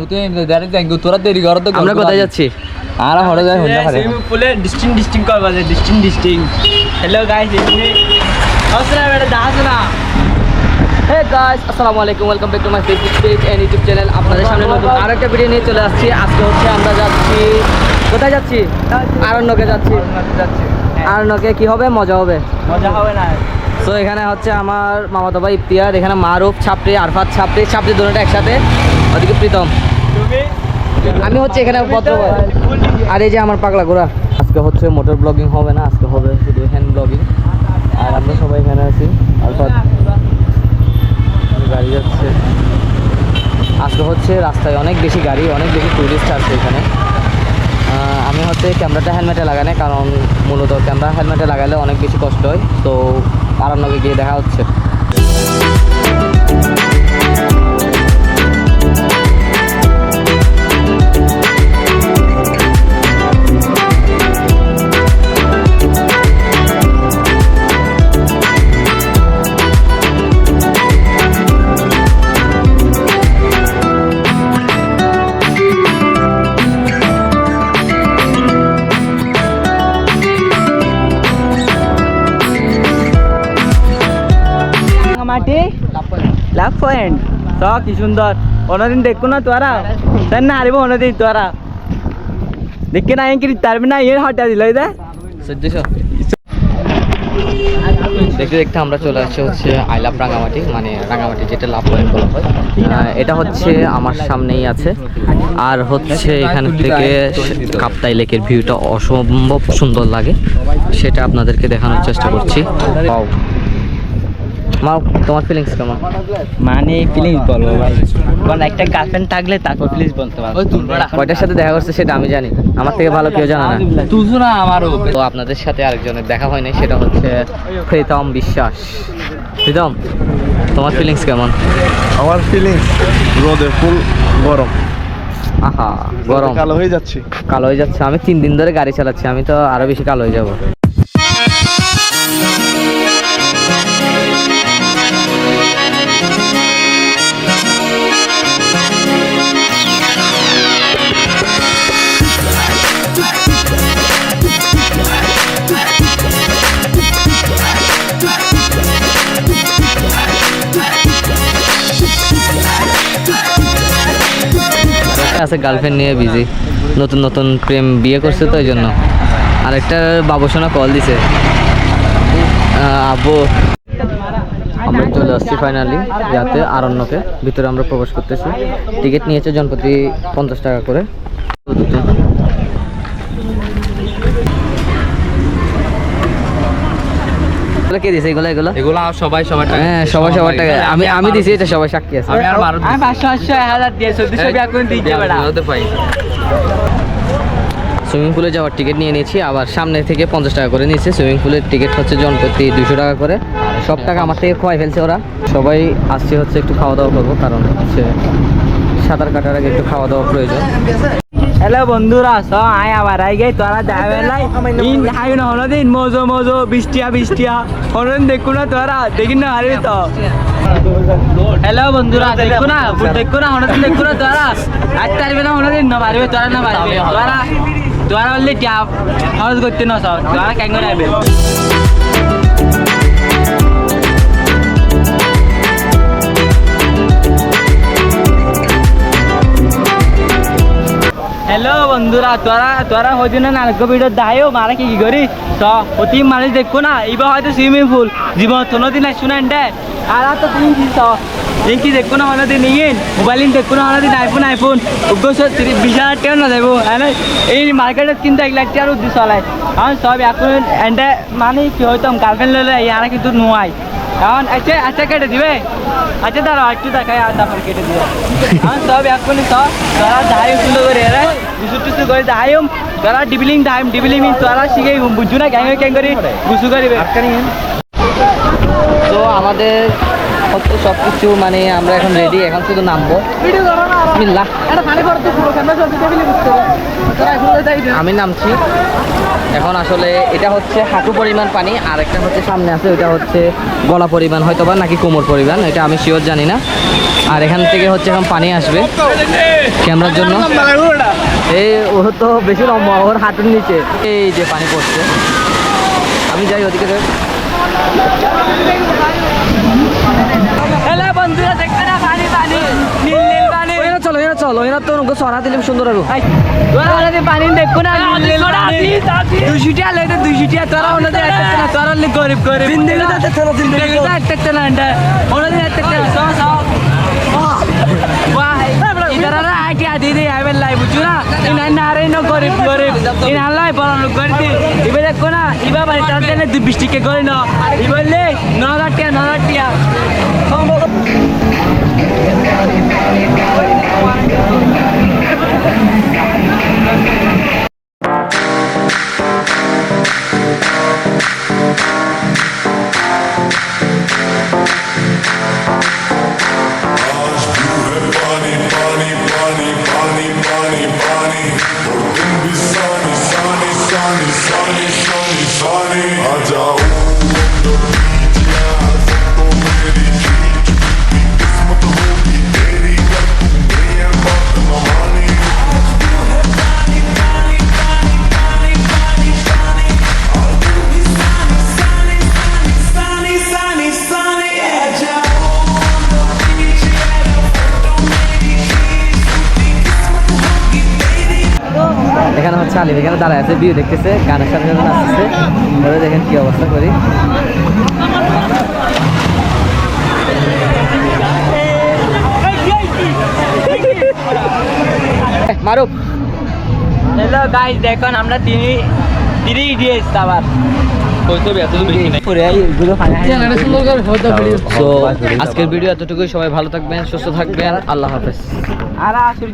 নতুন ডাইরেক্ট যাই তোরা দেরি কর তো আমরা কোথায় যাচ্ছি? আর হড়ে যাই হন্ডা খারে সুইমিং পুলে ডিস্টিং করবা যে ডিস্টিং হ্যালো গাইস এখানে আসরা বেটা দাসরা হে গাইস আসসালামু আলাইকুম welcome back to my Facebook page and YouTube channel. আপনাদের সামনে নতুন আরেকটা ভিডিও নিয়ে চলে আসছি। আজকে হচ্ছে আমরা যাচ্ছি, কোথায় যাচ্ছি? আরণ্যকে যাচ্ছি। আরণ্যকে কি হবে? মজা হবে না। তো এখানে হচ্ছে আমার মামাতো ভাই ইফতিয়ার, এখানে মারুফ ছাপড়ি, আরফাত ছাপড়ি দুটোটা একসাথে, ওদিকে প্রীতম, আমি হচ্ছে এখানে ভদ্র ভাই, আর এই যে আমার পাগলা ঘোড়া। আজকে হচ্ছে মোটর ব্লগিং হবে না, আজকে হবে শুধু হ্যান্ড ব্লগিং। আর আমরা সবাই এখানে আছি। আরফাত গাড়ি যাচ্ছে। আজকে হচ্ছে রাস্তায় অনেক বেশি গাড়ি, অনেক বেশি টুরিস্ট আছে এখানে। আমি হচ্ছে ক্যামেরাটা হেলমেটে লাগানে, কারণ মূলত ক্যামেরা হেলমেটে লাগালে অনেক বেশি কষ্ট হয়। তো আরণ্যকে গিয়ে দেখা হচ্ছে। লাভ পয়েন্ট কি সুন্দর। অন্যদিন দেখো না তোরা তার না হারিব, অন্যদিন তোরা দেখে না কি তারবি না এর হটা দিল দেখতে দেখতে আমরা চলে আসছি হচ্ছে আই লাভ রাঙামাটি, মানে রাঙামাটি যেটা লাভ পয়েন্ট বলা হয়। এটা হচ্ছে আমার সামনেই আছে। আর হচ্ছে এখান থেকে কাপ্তাই লেকের ভিউটা অসম্ভব সুন্দর লাগে, সেটা আপনাদেরকে দেখানোর চেষ্টা করছি। মা, তোমার ফিলিংস কেমন? মানে ফিলিংস বলবো ভাই, কারণ একটা গার্লফ্রেন্ড থাকলে তারপর ফিলিংস বলতে পারবো। কয়টার সাথে দেখা করছে সেটা আমি জানি, আমার থেকে ভালো কেউ জানে না। তুই না আমারও তো আপনাদের সাথে আরেকজনের দেখা হয়নি, সেটা হচ্ছে প্রীতম বিশ্বাস। প্রীতম, তোমার ফিলিংস কেমন? আমার ফিলিংস রোদে ফুল গরম, আহা গরম, কালো হয়ে যাচ্ছে। কালো হয়ে যাচ্ছে। আমি 3 দিন ধরে গাড়ি চালাচ্ছি, আমি তো আরো বেশি কালো হয়ে যাব। আছে গার্লফ্রেন্ড নিয়ে বিজি, নতুন নতুন প্রেম বিয়ে করছে তো, ওই জন্য। আরেকটা বাবুসোনা কল দিছে, আব্বু। আমরা চলে আসছি ফাইনালি যাতে আরণ্যকে, ভিতরে আমরা প্রবেশ করতেছি। টিকিট নিয়েছে জনপ্রতি 50 টাকা করে। কে দিছে এগুলো? এগুলো সবাই সবার টাকা। হ্যাঁ, সবার টাকা। আমি দিছি, এটা সবাই সাক্ষী আছে। আমি আর মারুত আমি 500-1000 দিয়ে 1400 এখন দিতে পারা পাই। সুইমিং পুলে যাওয়ার টিকিট নিয়ে নিয়েছি, আবার সামনে থেকে 50 টাকা করে নিয়েছে। সুইমিং পুলের টিকিট হচ্ছে জনপ্রতি 200 টাকা করে। সব টাকা আমার থেকে খোয়াই ফেলছে ওরা। সবাই আসছে হচ্ছে একটু খাওয়া দাওয়া করবো, কারণ হচ্ছে সাঁতার কাটার আগে একটু খাওয়া দাওয়া প্রয়োজন। হ্যালো বন্ধুরা, আয় আবার আই গে তোরা যাবে নাই ইন হাই না হলদিন মজো বৃষ্টিয়া হলদিন দেখো না তোরা, দেখি না আরে তো। হ্যালো বন্ধুরা, দেখো না হলদিন দেখো না তোরা, আজ পারবে না হলদিন না পারবে তোরা, না পারবে তোরা বললে ট্যাপ খরচ করতে না সব তোরা কেন যাবে। হ্যালো বন্ধুরা, তোরা হইছে না নারক ভিডিও দায়ও মারা কি করি তো অতি মানুষ দেখো না, এবার হয়তো সুইমিং পুল জীবন কোনোদিন নাই শুনেন দে। আর তো তুমি কি দেখো না হলদিন নিয়েন মোবাইল দেখো না হলদিন আইফোন 20,000 টাকা না যাবো। হ্যাঁ, এই মার্কেটত কিন্তু 1 লাখ টাকার উদ্দেশ্য চলায়। কারণ সব এখন এন্ডে মানে কি হইতাম গার্লফ্রেন্ড লইলে ইয়ারা কিন্তু নোয়াই। এখন আচ্ছা কেটে দিবে, আচ্ছা দাঁড়া একটু দেখায় আর তারপর কেটে দিবে। এখন সব এখনই সব তোরা দায় সুন্দর করে রে গুসু করে দায়ম, তোরা ডিবিলিং তোরা শিখে বুঝু না ক্যাং করে গুসু করিবে। তো আমাদের হচ্ছে সব কিছু মানে আমরা এখন রেডি, এখন শুধু নামবো। বিসমিল্লাহ। আমি নামছি এখন। আসলে এটা হচ্ছে হাঁটু পরিমাণ পানি, আর একটা হচ্ছে সামনে আছে, ওইটা হচ্ছে গলা পরিমাণ হয়তো বা নাকি কোমর পরিমাণ, এটা আমি শিওর জানি না। আর এখান থেকে হচ্ছে এখন পানি আসবে ক্যামেরার জন্য। এই ও তো বেশি লম্বা, ওর হাঁটুর নিচে এই যে পানি পড়ছে। আমি যাই ওদিকে। হ্যালো বন্ধুরা, দেখতে না পানি পানি নীল নীল পানি। এরা চলো, এরা চলো, এরা তো সরা দিলে সুন্দর আরো। তোরা যদি পানি দেখো না নীল নীল পানি 200 টাকা লেতে 200 টাকা তোরা ওনাদের একটা না তোরা লি গরিব গরিব জিন্দেগি তো তোরা জিন্দেগি একটা না এটা ওনাদের একটা সো সো वाह इधर आ आईटी आदि दे आई बेल लाइव बुझुना इन नारे नो गरीब गरीब इन हल्लाई बरन गरीब इबे देखो ना इबा बारी ताते ने 20 टिके गरे न इबले 9 टिया এখানে হচ্ছে আলিম, এখানে দাঁড়ায় আছে, ভিউ দেখতেছে, গানের সাথে সাথে নাচতেছে। ওরা দেখেন কি অবস্থা করি। মারুফ, हेलो गाइस देखो আমরা তিনই ইডিয়েটস আবার হয়তো এত বেশি নাই। পুরো এইগুলো তো আজকের ভিডিও এতটুকুই। সবাই ভালো থাকবেন, সুস্থ থাকবেন, আল্লাহ হাফেজ। আর আসল